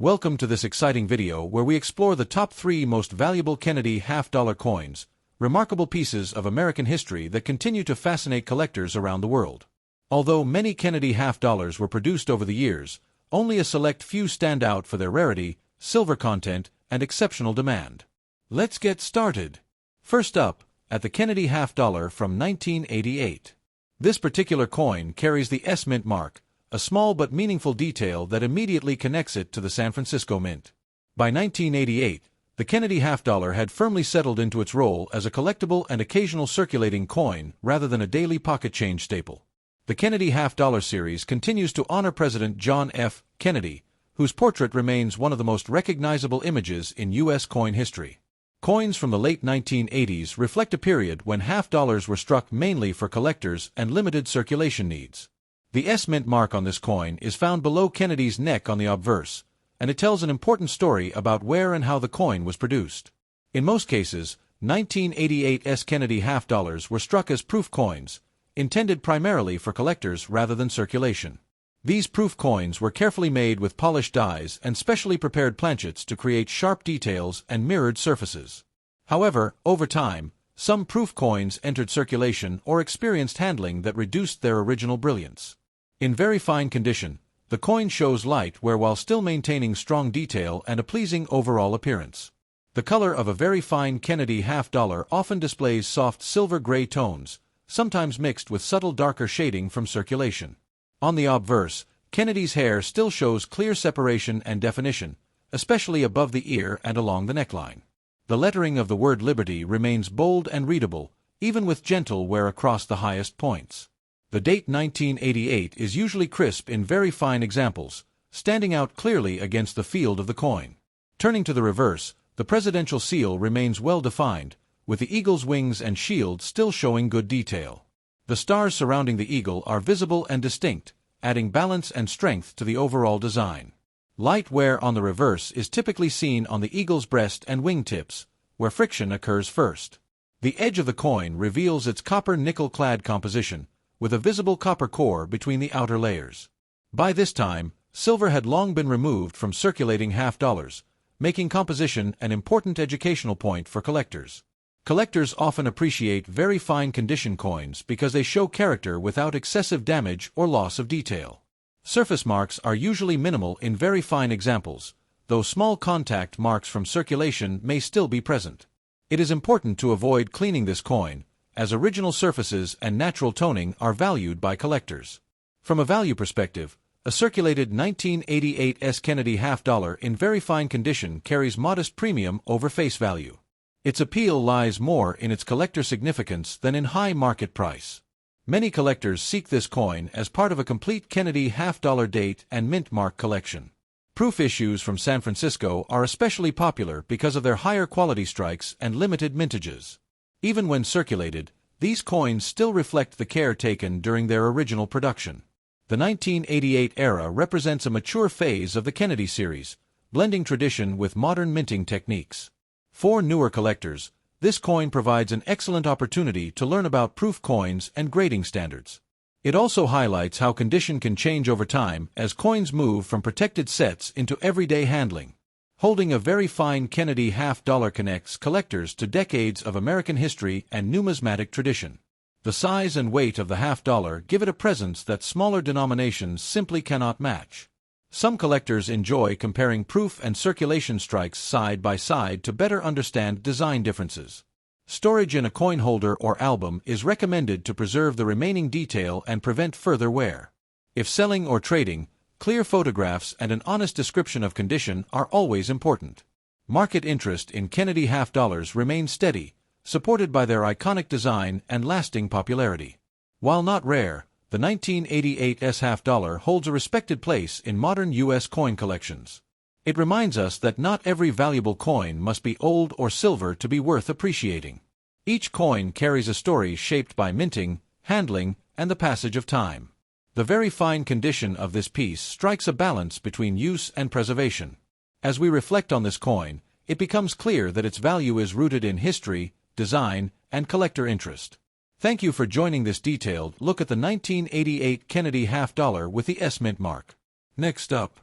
Welcome to this exciting video where we explore the top 3 most valuable Kennedy half-dollar coins, remarkable pieces of American history that continue to fascinate collectors around the world. Although many Kennedy half-dollars were produced over the years, only a select few stand out for their rarity, silver content, and exceptional demand. Let's get started. First up, at the Kennedy half-dollar from 1988. This particular coin carries the S Mint mark, a small but meaningful detail that immediately connects it to the San Francisco Mint. By 1988, the Kennedy half-dollar had firmly settled into its role as a collectible and occasional circulating coin rather than a daily pocket change staple. The Kennedy half-dollar series continues to honor President John F. Kennedy, whose portrait remains one of the most recognizable images in U.S. coin history. Coins from the late 1980s reflect a period when half-dollars were struck mainly for collectors and limited circulation needs. The S Mint mark on this coin is found below Kennedy's neck on the obverse, and it tells an important story about where and how the coin was produced. In most cases, 1988 S Kennedy half-dollars were struck as proof coins, intended primarily for collectors rather than circulation. These proof coins were carefully made with polished dies and specially prepared planchets to create sharp details and mirrored surfaces. However, over time, some proof coins entered circulation or experienced handling that reduced their original brilliance. In very fine condition, the coin shows light wear while still maintaining strong detail and a pleasing overall appearance. The color of a very fine Kennedy half-dollar often displays soft silver-gray tones, sometimes mixed with subtle darker shading from circulation. On the obverse, Kennedy's hair still shows clear separation and definition, especially above the ear and along the neckline. The lettering of the word Liberty remains bold and readable, even with gentle wear across the highest points. The date 1988 is usually crisp in very fine examples, standing out clearly against the field of the coin. Turning to the reverse, the presidential seal remains well defined, with the eagle's wings and shield still showing good detail. The stars surrounding the eagle are visible and distinct, adding balance and strength to the overall design. Light wear on the reverse is typically seen on the eagle's breast and wingtips, where friction occurs first. The edge of the coin reveals its copper-nickel-clad composition, with a visible copper core between the outer layers. By this time, silver had long been removed from circulating half-dollars, making composition an important educational point for collectors. Collectors often appreciate very fine condition coins because they show character without excessive damage or loss of detail. Surface marks are usually minimal in very fine examples, though small contact marks from circulation may still be present. It is important to avoid cleaning this coin, as original surfaces and natural toning are valued by collectors. From a value perspective, a circulated 1988 S Kennedy half-dollar in very fine condition carries modest premium over face value. Its appeal lies more in its collector significance than in high market price. Many collectors seek this coin as part of a complete Kennedy half-dollar date and mint mark collection. Proof issues from San Francisco are especially popular because of their higher quality strikes and limited mintages. Even when circulated, these coins still reflect the care taken during their original production. The 1988 era represents a mature phase of the Kennedy series, blending tradition with modern minting techniques. For newer collectors, this coin provides an excellent opportunity to learn about proof coins and grading standards. It also highlights how condition can change over time as coins move from protected sets into everyday handling. Holding a very fine Kennedy half-dollar connects collectors to decades of American history and numismatic tradition. The size and weight of the half-dollar give it a presence that smaller denominations simply cannot match. Some collectors enjoy comparing proof and circulation strikes side by side to better understand design differences. Storage in a coin holder or album is recommended to preserve the remaining detail and prevent further wear. If selling or trading, clear photographs and an honest description of condition are always important. Market interest in Kennedy half-dollars remains steady, supported by their iconic design and lasting popularity. While not rare, the 1988 S half-dollar holds a respected place in modern U.S. coin collections. It reminds us that not every valuable coin must be old or silver to be worth appreciating. Each coin carries a story shaped by minting, handling, and the passage of time. The very fine condition of this piece strikes a balance between use and preservation. As we reflect on this coin, it becomes clear that its value is rooted in history, design, and collector interest. Thank you for joining this detailed look at the 1988 Kennedy half-dollar with the S Mint mark. Next up,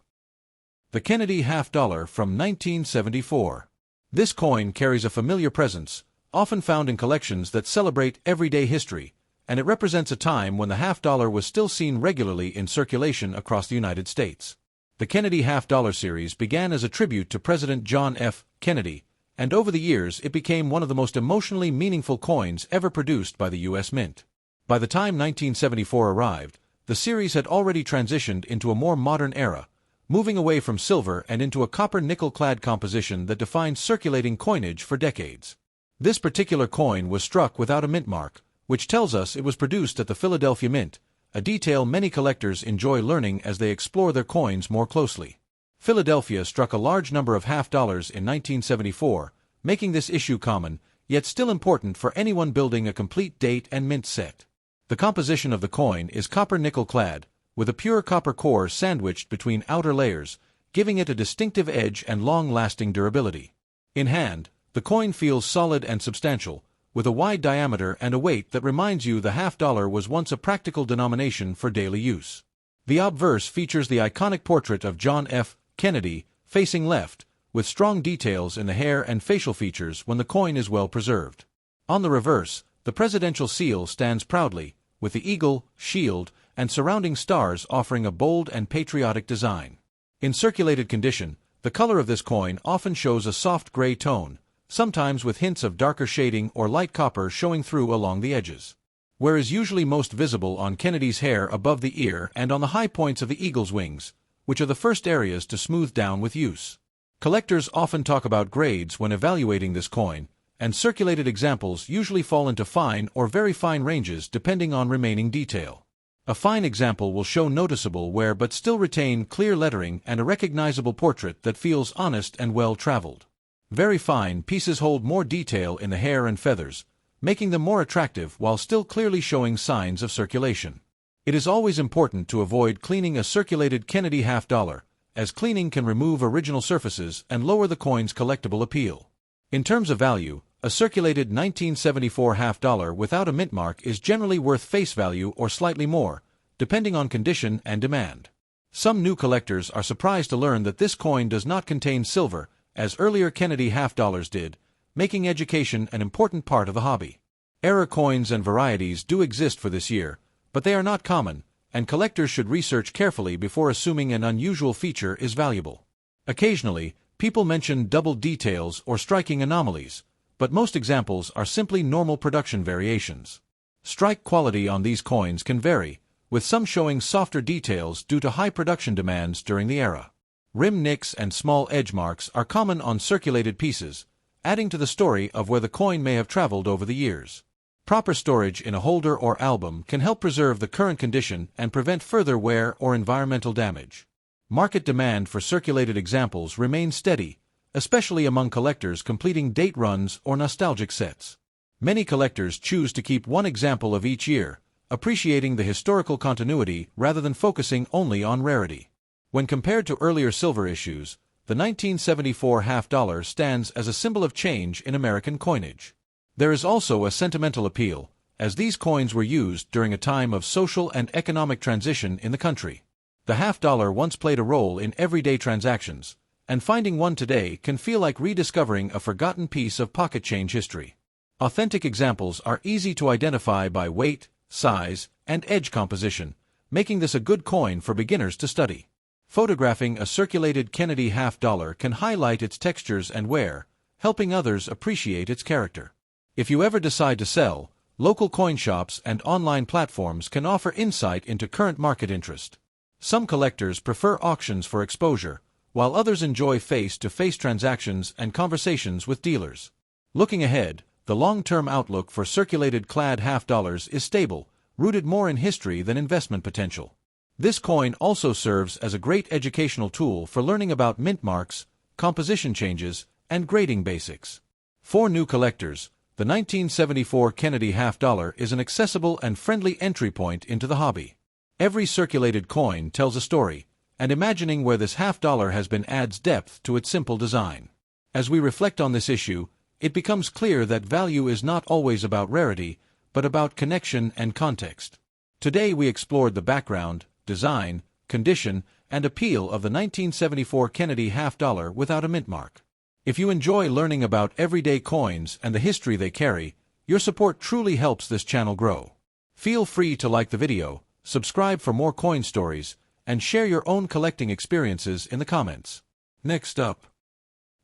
The Kennedy half-dollar from 1974. This coin carries a familiar presence, often found in collections that celebrate everyday history, and it represents a time when the half-dollar was still seen regularly in circulation across the United States. The Kennedy half-dollar series began as a tribute to President John F. Kennedy, and over the years it became one of the most emotionally meaningful coins ever produced by the U.S. Mint. By the time 1974 arrived, the series had already transitioned into a more modern era, moving away from silver and into a copper-nickel-clad composition that defined circulating coinage for decades. This particular coin was struck without a mint mark, which tells us it was produced at the Philadelphia Mint, a detail many collectors enjoy learning as they explore their coins more closely. Philadelphia struck a large number of half-dollars in 1974, making this issue common, yet still important for anyone building a complete date and mint set. The composition of the coin is copper-nickel-clad, with a pure copper core sandwiched between outer layers, giving it a distinctive edge and long-lasting durability. In hand, the coin feels solid and substantial, with a wide diameter and a weight that reminds you the half-dollar was once a practical denomination for daily use. The obverse features the iconic portrait of John F. Kennedy, facing left, with strong details in the hair and facial features when the coin is well preserved. On the reverse, the presidential seal stands proudly, with the eagle, shield, and surrounding stars offering a bold and patriotic design. In circulated condition, the color of this coin often shows a soft gray tone, sometimes with hints of darker shading or light copper showing through along the edges. Where is usually most visible on Kennedy's hair above the ear and on the high points of the eagle's wings, which are the first areas to smooth down with use. Collectors often talk about grades when evaluating this coin, and circulated examples usually fall into fine or very fine ranges depending on remaining detail. A fine example will show noticeable wear but still retain clear lettering and a recognizable portrait that feels honest and well-traveled. Very fine pieces hold more detail in the hair and feathers, making them more attractive while still clearly showing signs of circulation. It is always important to avoid cleaning a circulated Kennedy half-dollar, as cleaning can remove original surfaces and lower the coin's collectible appeal. In terms of value, a circulated 1974 half-dollar without a mint mark is generally worth face value or slightly more, depending on condition and demand. Some new collectors are surprised to learn that this coin does not contain silver, as earlier Kennedy half-dollars did, making education an important part of the hobby. Error coins and varieties do exist for this year, but they are not common, and collectors should research carefully before assuming an unusual feature is valuable. Occasionally, people mention double details or striking anomalies, but most examples are simply normal production variations. Strike quality on these coins can vary, with some showing softer details due to high production demands during the era. Rim nicks and small edge marks are common on circulated pieces, adding to the story of where the coin may have traveled over the years. Proper storage in a holder or album can help preserve the current condition and prevent further wear or environmental damage. Market demand for circulated examples remains steady, especially among collectors completing date runs or nostalgic sets. Many collectors choose to keep one example of each year, appreciating the historical continuity rather than focusing only on rarity. When compared to earlier silver issues, the 1974 half-dollar stands as a symbol of change in American coinage. There is also a sentimental appeal, as these coins were used during a time of social and economic transition in the country. The half-dollar once played a role in everyday transactions, and finding one today can feel like rediscovering a forgotten piece of pocket change history. Authentic examples are easy to identify by weight, size, and edge composition, making this a good coin for beginners to study. Photographing a circulated Kennedy half-dollar can highlight its textures and wear, helping others appreciate its character. If you ever decide to sell, local coin shops and online platforms can offer insight into current market interest. Some collectors prefer auctions for exposure, while others enjoy face-to-face transactions and conversations with dealers. Looking ahead, the long-term outlook for circulated clad half-dollars is stable, rooted more in history than investment potential. This coin also serves as a great educational tool for learning about mint marks, composition changes, and grading basics. For new collectors, the 1974 Kennedy half-dollar is an accessible and friendly entry point into the hobby. Every circulated coin tells a story, and imagining where this half-dollar has been adds depth to its simple design. As we reflect on this issue, it becomes clear that value is not always about rarity, but about connection and context. Today we explored the background, design, condition, and appeal of the 1974 Kennedy half-dollar without a mint mark. If you enjoy learning about everyday coins and the history they carry, your support truly helps this channel grow. Feel free to like the video, subscribe for more coin stories, and share your own collecting experiences in the comments. Next up,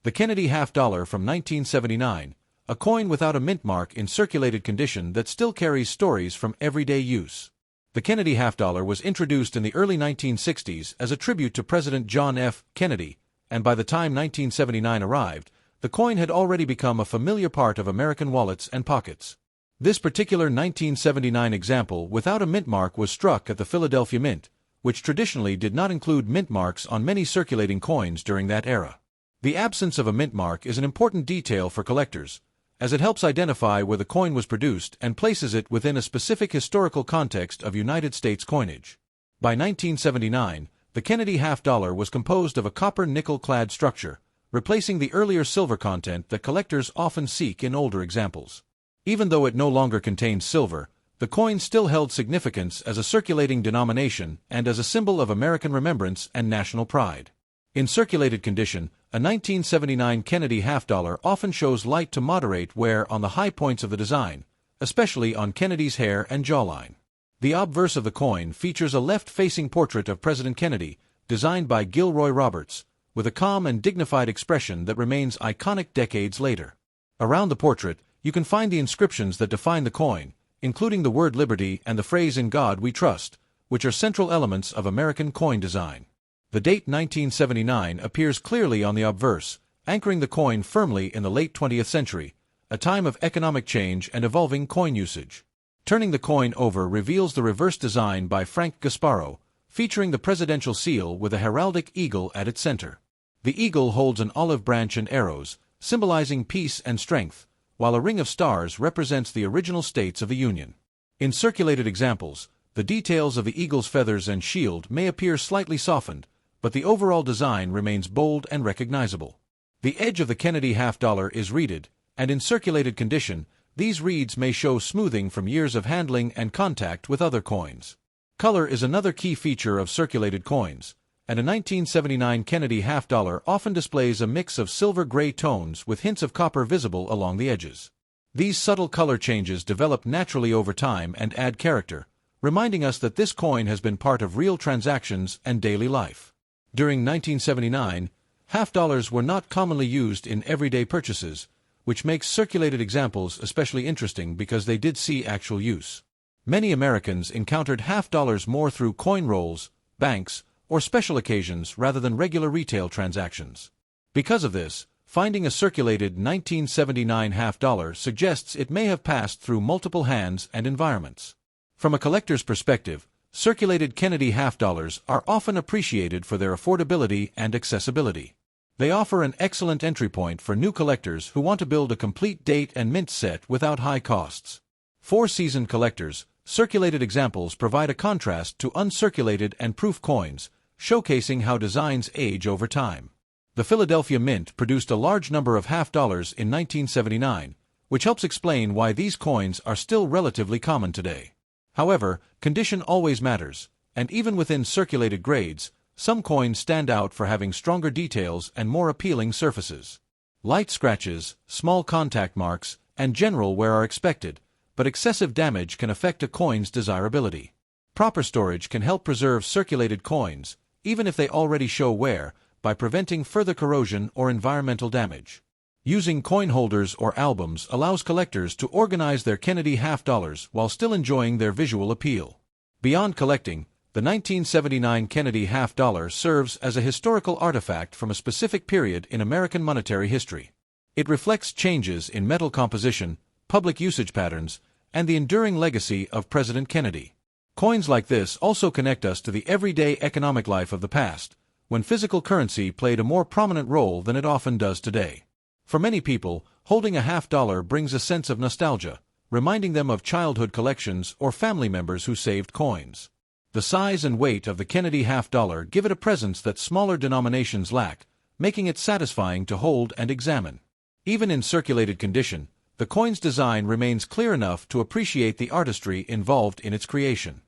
the Kennedy half-dollar from 1979, a coin without a mint mark in circulated condition that still carries stories from everyday use. The Kennedy half-dollar was introduced in the early 1960s as a tribute to President John F. Kennedy, and by the time 1979 arrived, the coin had already become a familiar part of American wallets and pockets. This particular 1979 example without a mint mark was struck at the Philadelphia Mint, which traditionally did not include mint marks on many circulating coins during that era. The absence of a mint mark is an important detail for collectors, as it helps identify where the coin was produced and places it within a specific historical context of United States coinage. By 1979, the Kennedy half-dollar was composed of a copper-nickel-clad structure, replacing the earlier silver content that collectors often seek in older examples. Even though it no longer contained silver, the coin still held significance as a circulating denomination and as a symbol of American remembrance and national pride. In circulated condition, a 1979 Kennedy half-dollar often shows light to moderate wear on the high points of the design, especially on Kennedy's hair and jawline. The obverse of the coin features a left-facing portrait of President Kennedy, designed by Gilroy Roberts, with a calm and dignified expression that remains iconic decades later. Around the portrait, you can find the inscriptions that define the coin, including the word liberty and the phrase "In God We Trust," which are central elements of American coin design. The date 1979 appears clearly on the obverse, anchoring the coin firmly in the late 20th century, a time of economic change and evolving coin usage. Turning the coin over reveals the reverse design by Frank Gasparro, featuring the presidential seal with a heraldic eagle at its center. The eagle holds an olive branch and arrows, symbolizing peace and strength, while a ring of stars represents the original states of the Union. In circulated examples, the details of the eagle's feathers and shield may appear slightly softened, but the overall design remains bold and recognizable. The edge of the Kennedy half-dollar is reeded, and in circulated condition, these reeds may show smoothing from years of handling and contact with other coins. Color is another key feature of circulated coins, and a 1979 Kennedy half-dollar often displays a mix of silver-gray tones with hints of copper visible along the edges. These subtle color changes develop naturally over time and add character, reminding us that this coin has been part of real transactions and daily life. During 1979, half-dollars were not commonly used in everyday purchases, which makes circulated examples especially interesting because they did see actual use. Many Americans encountered half-dollars more through coin rolls, banks, or special occasions rather than regular retail transactions. Because of this, finding a circulated 1979 half-dollar suggests it may have passed through multiple hands and environments. From a collector's perspective, circulated Kennedy half-dollars are often appreciated for their affordability and accessibility. They offer an excellent entry point for new collectors who want to build a complete date and mint set without high costs. For seasoned collectors, circulated examples provide a contrast to uncirculated and proof coins, showcasing how designs age over time. The Philadelphia Mint produced a large number of half-dollars in 1979, which helps explain why these coins are still relatively common today. However, condition always matters, and even within circulated grades, some coins stand out for having stronger details and more appealing surfaces. Light scratches, small contact marks, and general wear are expected, but excessive damage can affect a coin's desirability. Proper storage can help preserve circulated coins, even if they already show wear, by preventing further corrosion or environmental damage. Using coin holders or albums allows collectors to organize their Kennedy half-dollars while still enjoying their visual appeal. Beyond collecting, the 1979 Kennedy half-dollar serves as a historical artifact from a specific period in American monetary history. It reflects changes in metal composition, public usage patterns, and the enduring legacy of President Kennedy. Coins like this also connect us to the everyday economic life of the past, when physical currency played a more prominent role than it often does today. For many people, holding a half-dollar brings a sense of nostalgia, reminding them of childhood collections or family members who saved coins. The size and weight of the Kennedy half-dollar give it a presence that smaller denominations lack, making it satisfying to hold and examine. Even in circulated condition, the coin's design remains clear enough to appreciate the artistry involved in its creation.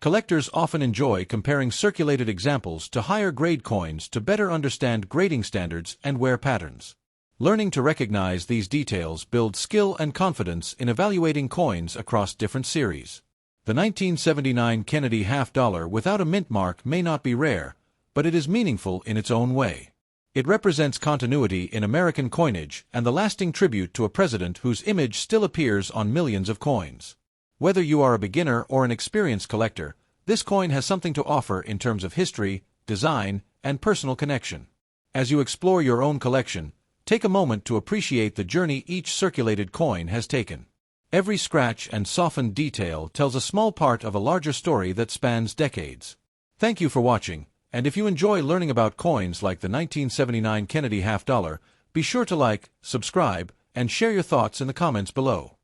Collectors often enjoy comparing circulated examples to higher-grade coins to better understand grading standards and wear patterns. Learning to recognize these details builds skill and confidence in evaluating coins across different series. The 1979 Kennedy half-dollar without a mint mark may not be rare, but it is meaningful in its own way. It represents continuity in American coinage and the lasting tribute to a president whose image still appears on millions of coins. Whether you are a beginner or an experienced collector, this coin has something to offer in terms of history, design, and personal connection. As you explore your own collection, take a moment to appreciate the journey each circulated coin has taken. Every scratch and softened detail tells a small part of a larger story that spans decades. Thank you for watching, and if you enjoy learning about coins like the 1979 Kennedy half-dollar, be sure to like, subscribe, and share your thoughts in the comments below.